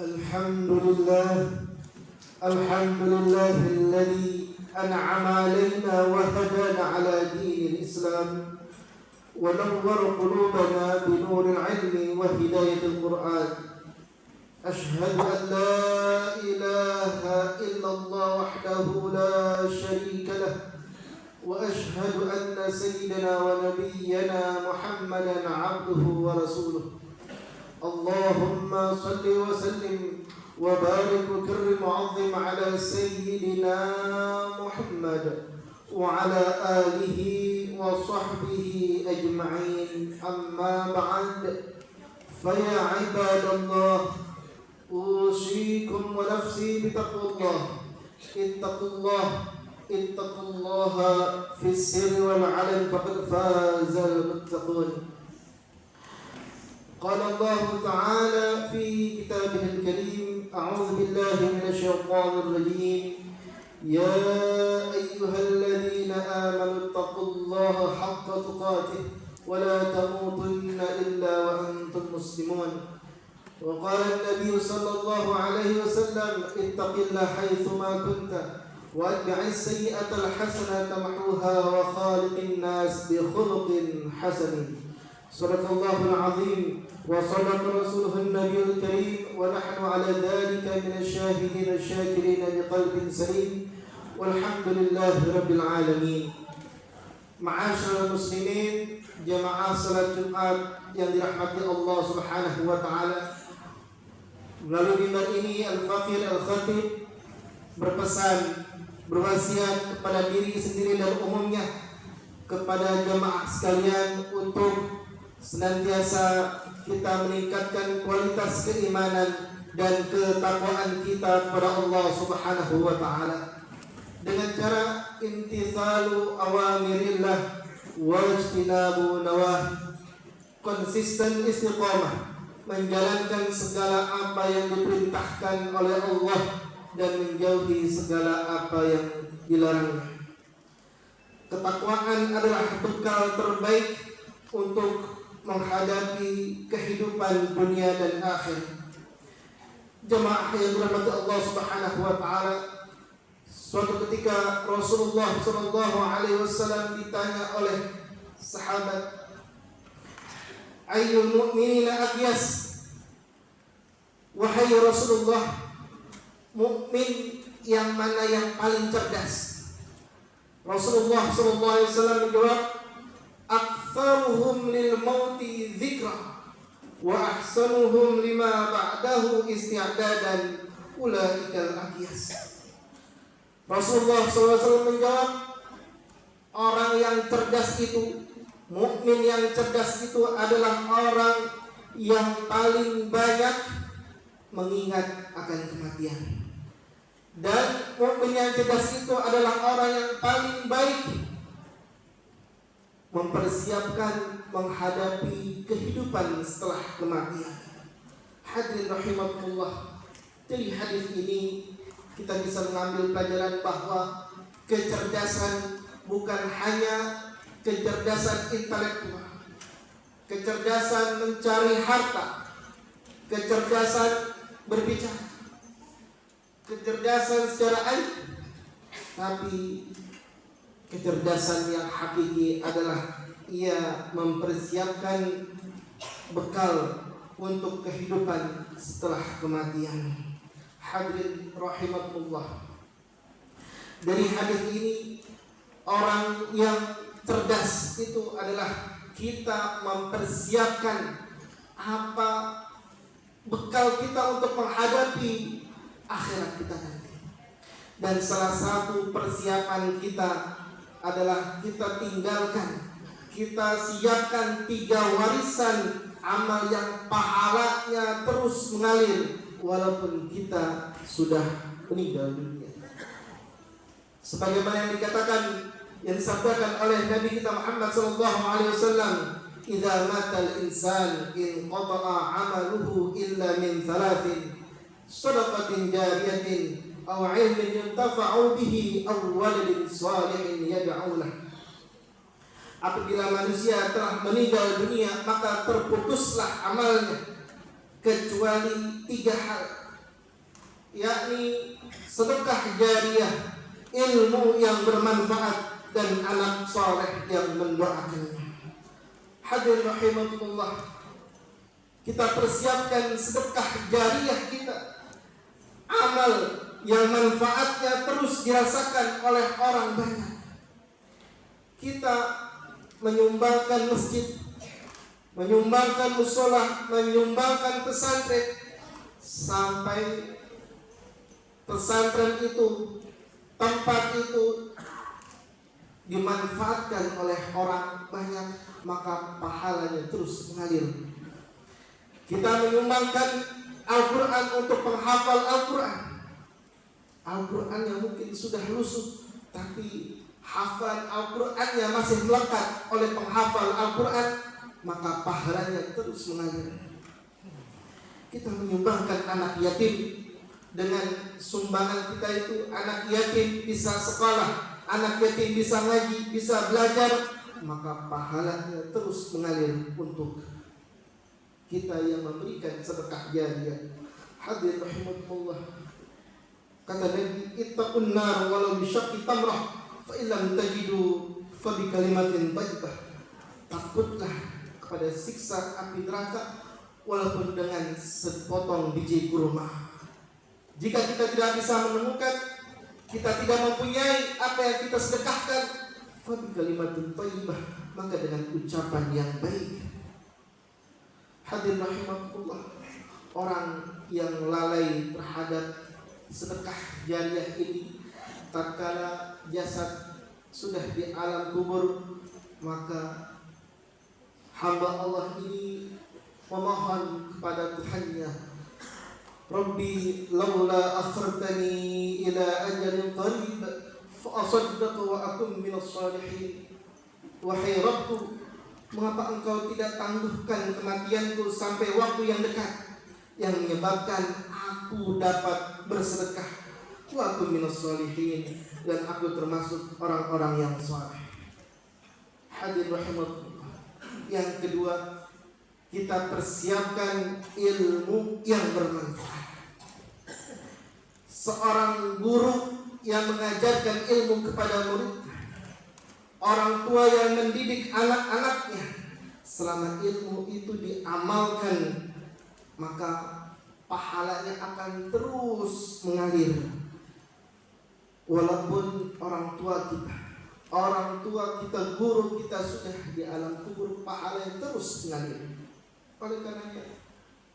الحمد لله الذي أنعم علينا وهدانا على دين الإسلام ونور قلوبنا بنور العلم وهداية القرآن. أشهد أن لا إله إلا الله وحده لا شريك له، وأشهد أن سيدنا ونبينا محمدا عبده ورسوله. اللهم صل وسلم وبارك وكرم وعظم على سيدنا محمد وعلى آله وصحبه أجمعين. أما بعد، فيا عباد الله، أوصيكم ونفسي بتقوى الله. اتقوا الله في السر والعلن فقد فاز المتقون. قال الله تعالى في كتابه الكريم: أعوذ بالله من الشيطان الرجيم. يا أيها الذين آمنوا اتقوا الله حق تقاته ولا تموتن إلا وأنتم مسلمون. وقال النبي صلى الله عليه وسلم: اتق الله حيثما كنت واتبع السيئة الحسنة تمحوها وخالق الناس بخلق حسن. صدق الله العظيم وصدق رسوله النبي الكريم، ونحن على ذلك من الشاهدين الشاكرين بقلب سليم، والحمد لله رب العالمين. Ma'asyiral muslimin, jamaah salat Jumat yang dirahmati Allah Subhanahu wa taala. Melalui mimbar ini Al-Faqih Al-Khatib berwasiat kepada diri sendiri dan umumnya kepada jamaah sekalian untuk senantiasa kita meningkatkan kualitas keimanan dan ketakwaan kita kepada Allah Subhanahu wa taala dengan cara imtithalu awamirillah wa ijtinabu nawahi, konsisten istiqamah menjalankan segala apa yang diperintahkan oleh Allah dan menjauhi segala apa yang dilarangnya. Ketakwaan adalah bekal terbaik untuk menghadapi kehidupan dunia dan akhirat. Jemaah yang dirahmati Allah Subhanahu wa taala, suatu ketika Rasulullah sallallahu alaihi wasallam ditanya oleh sahabat, ayyul mu'minina aqyas? Wahai Rasulullah, mukmin yang mana yang paling cerdas? Rasulullah sallallahu alaihi wasallam menjawab, aktsaruhum lil mauti dzikra wa ahsanuhum lima ba'dahu isti'dadan ulaikal aqyas. Rasulullah SAW menjawab, orang yang cerdas itu, mukmin yang cerdas itu adalah orang yang paling banyak mengingat akan kematian. Dan mukmin yang cerdas itu adalah orang yang paling baik mempersiapkan menghadapi kehidupan setelah kematian. Hadirin rahimakumullah, dari hadis ini kita bisa mengambil pelajaran bahwa kecerdasan bukan hanya kecerdasan intelektual, kecerdasan mencari harta, kecerdasan berbicara, kecerdasan secara ilmu, tapi kecerdasan yang hakiki adalah ia mempersiapkan bekal untuk kehidupan setelah kematian. Hadirin rahimakumullah, dari hadis ini orang yang cerdas itu adalah kita mempersiapkan apa bekal kita untuk menghadapi akhirat kita nanti. Dan salah satu persiapan kita adalah kita tinggalkan, kita siapkan 3 warisan amal yang pahalanya terus mengalir walaupun kita sudah meninggal dunia. Sebagaimana yang dikatakan, yang disampaikan oleh Nabi kita Muhammad sallallahu alaihi wasallam, idza matal insan in qata'a 'amaluhu illa min 3, shadaqatin jariyatin aw 'ilmin yuntafa'u bihi aw waladin shalihin yad'u lahu. Apabila manusia telah meninggal dunia, maka terputuslah amalnya kecuali 3 hal. yakni sedekah jariyah, ilmu yang bermanfaat, dan anak saleh yang mendoakannya. Hadirin rahimakumullah, kita persiapkan sedekah jariyah kita, amal yang manfaatnya terus dirasakan oleh orang banyak. Kita menyumbangkan masjid, menyumbangkan musola, menyumbangkan pesantren, sampai pesantren itu, tempat itu dimanfaatkan oleh orang banyak, maka pahalanya terus mengalir. Kita menyumbangkan Al-Quran untuk penghafal Al-Quran. Al-Qurannya mungkin sudah lusuh, tapi hafalan Al-Qurannya masih melekat oleh penghafal Al-Quran, maka pahalanya terus mengalir. Kita menyumbangkan anak yatim. Dengan sumbangan kita itu, anak yatim bisa sekolah, anak yatim bisa ngaji, bisa belajar, maka pahalanya terus mengalir untuk kita yang memberikan sedekah jariyah. Hadirin rahimakumullah, kata Nabi, ittaqun nar walau bisyaqqi tamrah fa illam tajidu fa bi kalimatin thayyibah. Takutlah kepada siksa api neraka walaupun dengan sepotong biji kurma. Jika kita tidak bisa menemukan, kita tidak mempunyai apa yang kita sedekahkan, fa bi kalimatin thayyibah, maka dengan ucapan yang baik. Hadirin rahimakumullah, orang yang lalai terhadap sedekah jariyah ini, tatkala jasad sudah di alam kubur, maka hamba Allah ini memohon kepada Tuhannya, Rabbi laula akhartani ila ajalin qarib fa asaddaq wa akun minas salihin. Wahai Rabbku, mengapa engkau tidak tangguhkan kematianku sampai waktu yang dekat, yang menyebabkan aku dapat bersedekah, wa akun minas salihin, dan aku termasuk orang-orang yang saleh. Hadirin rahimakumullah, yang kedua, kita persiapkan ilmu yang bermanfaat. Seorang guru yang mengajarkan ilmu kepada murid, orang tua yang mendidik anak-anaknya, selama ilmu itu diamalkan, maka pahalanya akan terus mengalir. Walaupun orang tua kita, guru kita sudah di alam kubur, pahalanya terus mengalir. Oleh karenanya,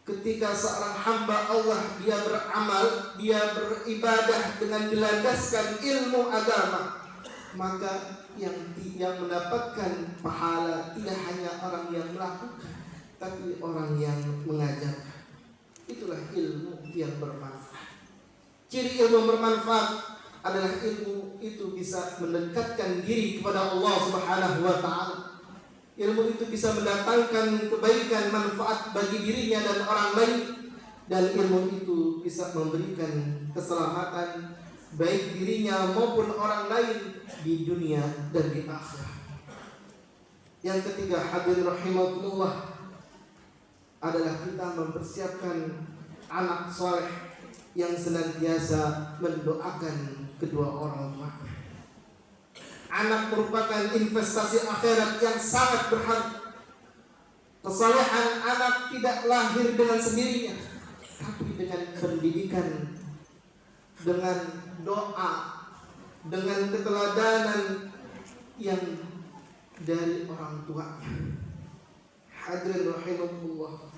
ketika seorang hamba Allah dia beramal, dia beribadah dengan dilandaskan ilmu agama, maka yang mendapatkan pahala tidak hanya orang yang melakukan, tapi orang yang mengajarkan. Itulah ilmu yang bermanfaat. Ciri ilmu bermanfaat adalah ilmu itu bisa mendekatkan diri kepada Allah Subhanahu wa ta'ala. Ilmu itu bisa mendatangkan kebaikan, manfaat bagi dirinya dan orang lain, dan ilmu itu bisa memberikan keselamatan baik dirinya maupun orang lain di dunia dan di akhirat. Yang ketiga, hadirin rahimakumullah, adalah kita mempersiapkan anak soleh yang senantiasa mendoakan kedua orang tua. Anak merupakan investasi akhirat yang sangat berharga. Kesalehan anak tidak lahir dengan sendirinya, tapi dengan pendidikan, dengan doa, dengan keteladanan yang dari orang tuanya. Hadirin rahimakumullah,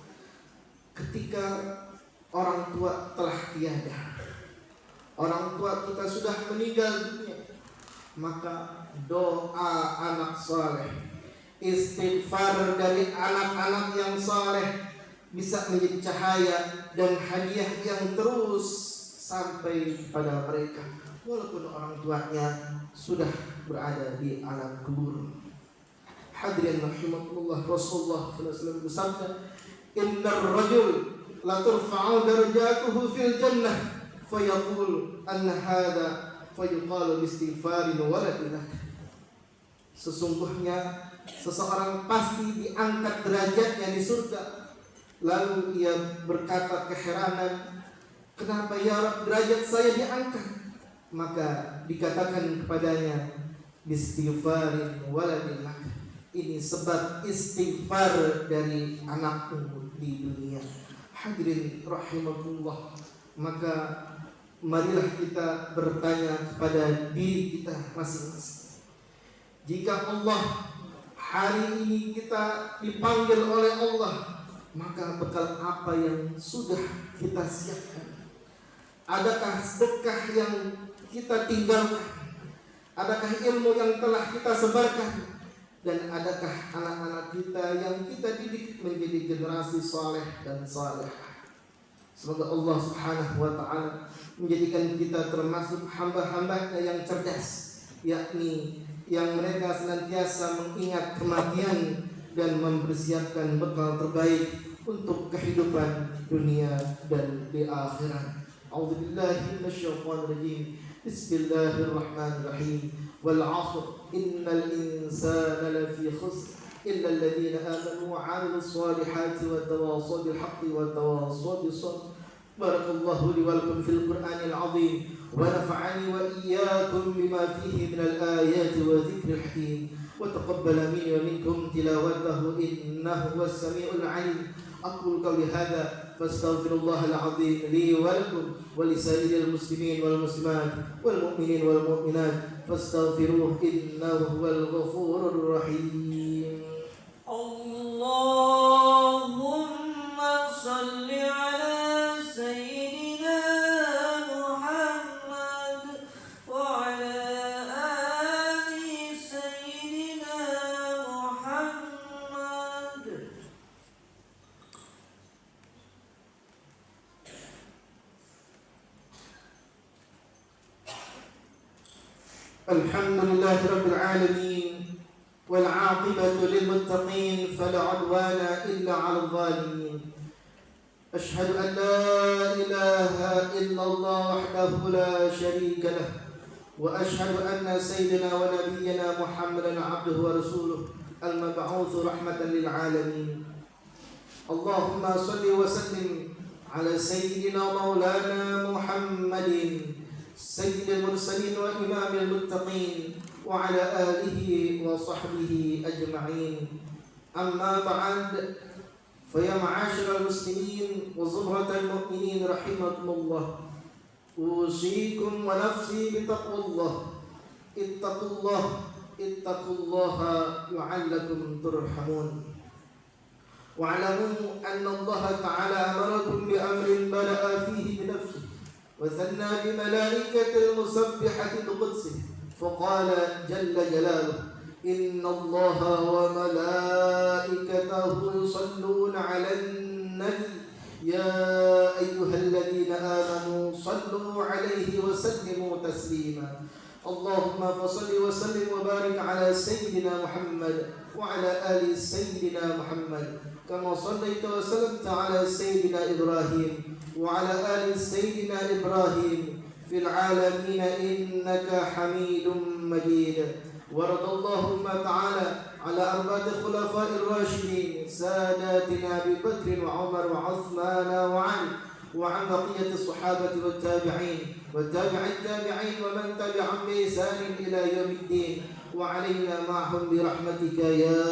ketika orang tua telah tiada, orang tua kita sudah meninggal dunia, maka doa anak saleh, istighfar dari anak-anak yang saleh bisa menjadi cahaya dan hadiah yang terus sampai pada mereka, walaupun orang tuanya sudah berada di alam kubur. Hadirin rahimakumullah, Rasulullah sallallahu alaihi wasallam bersabda, "Innar rajul la turfa'u darajatuhu fil jannah fayaqul anna hadha fayuqalu bistighfarin waladilah." Sesungguhnya seseorang pasti diangkat derajatnya di surga. Lalu ia berkata keheranan, Kenapa ya Rabb derajat saya diangkat? Maka dikatakan kepadanya, istighfarin waladil lak. Ini sebab istighfar dari anakmu di dunia. Hadirin rahimakumullah. Maka marilah kita bertanya kepada diri kita masing-masing. Jika Allah hari ini kita dipanggil oleh Allah, maka bekal apa yang sudah kita siapkan? Adakah sedekah yang kita tinggalkan? Adakah ilmu yang telah kita sebarkan? Dan adakah anak-anak kita yang kita didik menjadi generasi saleh dan salehah? Semoga Allah Subhanahu wa ta'ala menjadikan kita termasuk hamba-hambanya yang cerdas, yakni yang mereka senantiasa mengingat kematian dan mempersiapkan bekal terbaik untuk kehidupan dunia dan di akhirat. A'udzubillahi minasyaitonir rajim. Bismillahirrahmanirrahim. Wal 'ashr innal insana lafi khusr illa alladhina amanu wa 'amilus solihati wa tawassaw bil haqqi wa tawassaw bis sabr. Barakallahu li wa lakum fil Qur'anil 'azim wa nafa'ani wa iyyakum bima fihi minal ayati wa dzikril hakim wa taqabbala minni wa minkum tilawatahu innahu huwas samiul 'alim. أقول قولي هذا فاستغفر الله العظيم لي ولكم ولسائر المسلمين والمسلمات والمؤمنين والمؤمنات فاستغفروه إنه هو الغفور الرحيم. اللهم صل على سيدنا محمد وعلى آل سيدنا محمد. الحمد لله رب العالمين والعاقبة للمتقين فلا عدوان إلا على الظالمين. أشهد أن لا إله إلا الله وحده لا شريك له وأشهد أن سيدنا ونبينا محمدا عبده ورسوله المبعوث رحمة للعالمين. اللهم صل وسلم على سيدنا مولانا محمد سيد المرسلين وإمام المتقين وعلى آله وصحبه أجمعين. أما بعد، فيا معاشر المسلمين وزمرة المؤمنين رحمكم الله، أوصيكم ونفسي بتقوى الله. اتقوا الله اتقوا الله لعلكم ترحمون. واعلموا أن الله تعالى أمركم بأمر بدأ فيه بنفسه وثنى بملائكة المسبحة بقدسه فقال جل جلاله إن الله وملائكته يصلون على النبي يا أيها الذين آمنوا صلوا عليه وسلموا تسليما. اللهم فصل وسلم وبارك على سيدنا محمد وعلى آل سيدنا محمد كما صليت وسلمت على سيدنا إبراهيم وعلى آل سيدنا إبراهيم في العالمين إنك حميد مجيد. ورضى اللهم تعالى على أربعة خلفاء الراشدين ساداتنا أبي بكر وعمر وعثمان وعلي وعن بقية الصحابة والتابعين والتابع التابعين ومن تبعهم بإحسان إلى يوم الدين وعلينا معهم برحمتك يا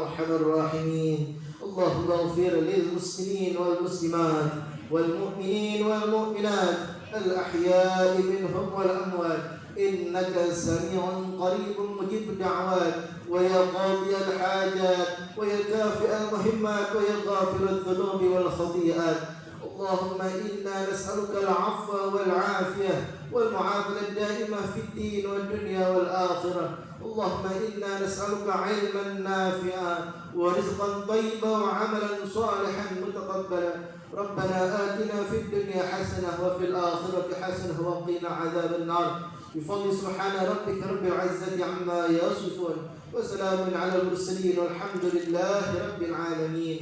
أرحم الراحمين. اللهم اغفر للمسلمين والمسلمات والمؤمنين والمؤمنات الأحياء منهم والأموات إنك سميع قريب مجيب الدعوات ويا قاضي الحاجات ويا كافئ المهمات ويا غافر الذنوب والخطيئات. اللهم إنا نسألك العفو والعافية والمعافاة الدائمة في الدين والدنيا والآخرة. اللهم إنا نسألك علما نافعا ورزقا طيبا وعملا صالحا متقبلا. ربنا آتنا في الدنيا حسنة وفي الآخرة حسنة وقنا عذاب النار. بفضل سبحان ربك رب العزة عما يصفون وسلام على المرسلين والحمد لله رب العالمين.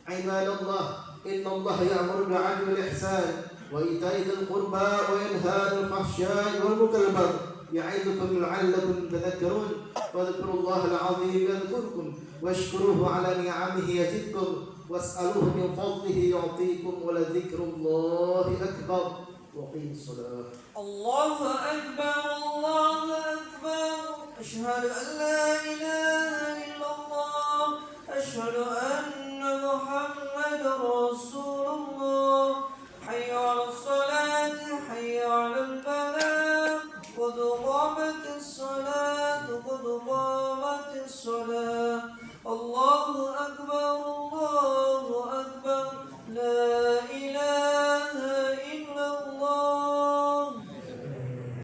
عباد الله، إن الله يأمر بالعدل والإحسان وإيتاء ذي القربى وينهى عن الفحشاء والمنكر والبغي يعظكم لعلكم تذكرون. فاذكروا الله العظيم يذكركم واشكروه على نعمه يزدكم واسألوه من فضله يعطيكم ولذكر الله أكبر. وأقيم الصلاة. الله أكبر الله أكبر أشهد أن لا إله إلا الله أشهد أن